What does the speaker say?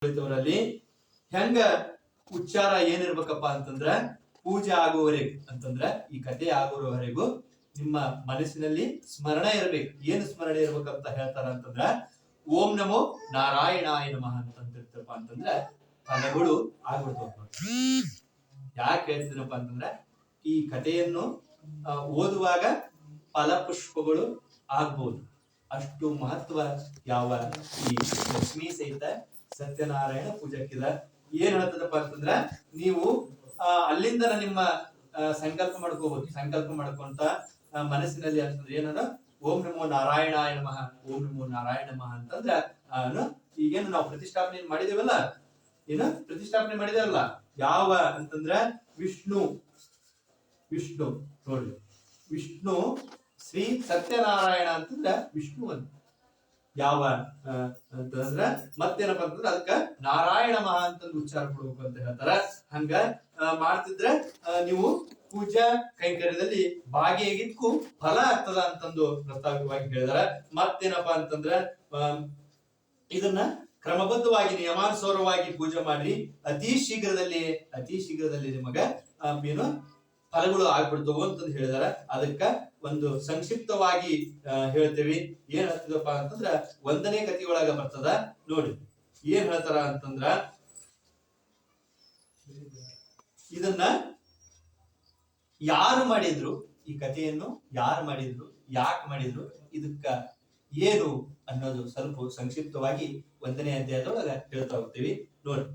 ಕುಳಿತವರಲ್ಲಿ ಹೆಂಗ ಉಚ್ಚಾರ ಏನಿರ್ಬೇಕಪ್ಪ ಅಂತಂದ್ರ ಪೂಜೆ ಆಗುವವರೆಗೂ ಅಂತಂದ್ರ ಈ ಕಥೆ ಆಗುವವರೆಗೂ ನಿಮ್ಮ ಮನಸ್ಸಿನಲ್ಲಿ ಸ್ಮರಣೆ ಇರ್ಬೇಕು. ಏನು ಸ್ಮರಣೆ ಇರ್ಬೇಕಂತ ಹೇಳ್ತಾರ ಅಂತಂದ್ರ ಓಂ ನಮೋ ನಾರಾಯಣಾಯ ನಮಃ ಅಂತಂತಿರ್ತಪ್ಪ ಅಂತಂದ್ರ ಫಲಗಳು ಆಗ್ಬಿಡ್ತಾವ. ಯಾಕೆ ಹೇಳ್ತಿದ್ರಪ್ಪ ಅಂತಂದ್ರ ಈ ಕಥೆಯನ್ನು ಓದುವಾಗ ಫಲಪುಷ್ಪಗಳು ಆಗ್ಬಹುದು. ಅಷ್ಟು ಮಹತ್ವ ಯಾವ ಈ ಲಕ್ಷ್ಮೀ ಸಹಿತ ಸತ್ಯನಾರಾಯಣ ಪೂಜಕ್ಕಿದ. ಏನ್ ಹೇಳ್ತದಪ್ಪ ಅಂತಂದ್ರ ನೀವು ಅಲ್ಲಿಂದ ನಿಮ್ಮ ಸಂಕಲ್ಪ ಮಾಡ್ಕೋಬಹುದು. ಸಂಕಲ್ಪ ಮಾಡ್ಕೊಂತ ಮನಸ್ಸಿನಲ್ಲಿ ಅಂತಂದ್ರೆ ಏನದ ಓಂ ನಮೋ ನಾರಾಯಣಾಯ ನಮಃ, ಓಂ ನಮೋ ನಾರಾಯಣ ನಮಃ ಅಂತಂದ್ರ ಈಗೇನು ನಾವು ಪ್ರತಿಷ್ಠಾಪನೆ ಮಾಡಿದೇವಲ್ಲ, ಏನು ಪ್ರತಿಷ್ಠಾಪನೆ ಮಾಡಿದೇವಲ್ಲ ಯಾವ ಅಂತಂದ್ರ ವಿಷ್ಣು ನೋಡ್ರಿ, ವಿಷ್ಣು ಶ್ರೀ ಸತ್ಯನಾರಾಯಣ ಅಂತಂದ್ರ ವಿಷ್ಣು ಅಂತ ಯಾವ ಅಂತಂದ್ರ ಮತ್ತೇನಪ್ಪ ಅಂತಂದ್ರ ಅದಕ್ಕ ನಾರಾಯಣ ಮಹಾ ಅಂತಂದು ಉಚ್ಚಾರ ಕೊಡ್ಬೇಕು ಅಂತ ಹೇಳ್ತಾರ. ಹಂಗ ಮಾಡ್ತಿದ್ರೆ ನೀವು ಪೂಜಾ ಕೈಂಕರ್ಯದಲ್ಲಿ ಭಾಗಿಯಾಗಿದ್ಕು ಫಲ ಆಗ್ತದ ಅಂತಂದು ಪ್ರಸ್ತಾವಿಕವಾಗಿ ಹೇಳಿದಾರ. ಮತ್ತೇನಪ್ಪಾ ಅಂತಂದ್ರ ಇದನ್ನ ಕ್ರಮಬದ್ಧವಾಗಿ ನಿಯಮಾನುಸಾರವಾಗಿ ಪೂಜೆ ಮಾಡಿ ಅತಿ ಶೀಘ್ರದಲ್ಲಿ ನಿಮಗ ಏನು ಫಲಗಳು ಆಗ್ಬಿಡ್ತವು ಅಂತಂದು ಹೇಳಿದಾರ. ಅದಕ್ಕ ಒಂದು ಸಂಕ್ಷಿಪ್ತವಾಗಿ ಹೇಳ್ತೇವಿ. ಏನ್ ಹೇಳ್ತಿದಪ್ಪ ಅಂತಂದ್ರ 1ನೇ ಕಥೆಯೊಳಗ ಬರ್ತದ ನೋಡಿ. ಏನ್ ಹೇಳ್ತಾರ ಅಂತಂದ್ರ ಇದನ್ನ ಯಾರು ಮಾಡಿದ್ರು, ಈ ಕಥೆಯನ್ನು ಯಾರು ಮಾಡಿದ್ರು, ಯಾಕೆ ಮಾಡಿದ್ರು, ಇದಕ್ಕ ಏನು ಅನ್ನೋದು ಸ್ವಲ್ಪ ಸಂಕ್ಷಿಪ್ತವಾಗಿ 1ನೇ ಅಧ್ಯಾಯದೊಳಗ ಹೇಳ್ತಾ ಹೋಗ್ತೀವಿ ನೋಡಿ.